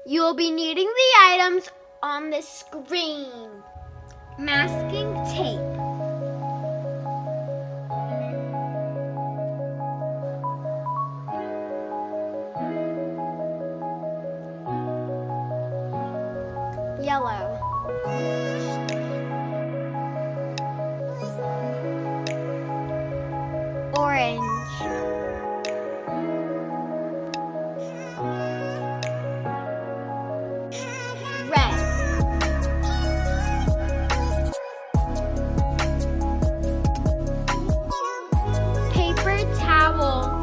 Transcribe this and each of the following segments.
You will be needing the items on the screen. Masking tape. Yellow. Orange. Red. Paper towel.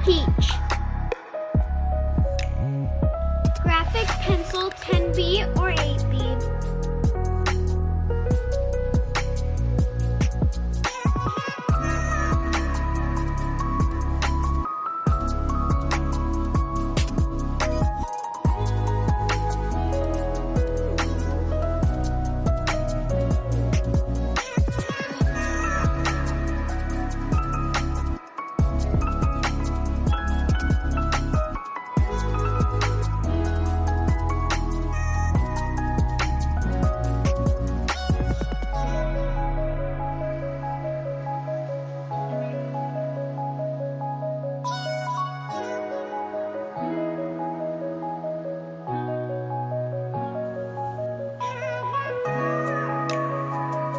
Peach. Graphic pencil 10B or 8B.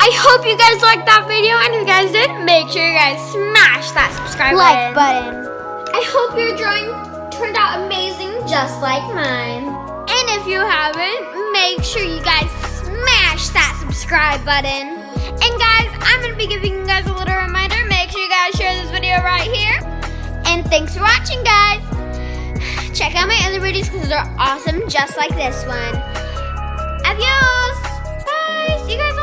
I hope you guys liked that video, and if you guys did, make sure you guys smash that subscribe button. I hope your drawing turned out amazing, just like mine. And if you haven't, make sure you guys smash that subscribe button. And guys, I'm going to be giving you guys a little reminder. Make sure you guys share this video right here. And thanks for watching, guys. Check out my other videos because they're awesome, just like this one. Adios. Bye. See you guys later.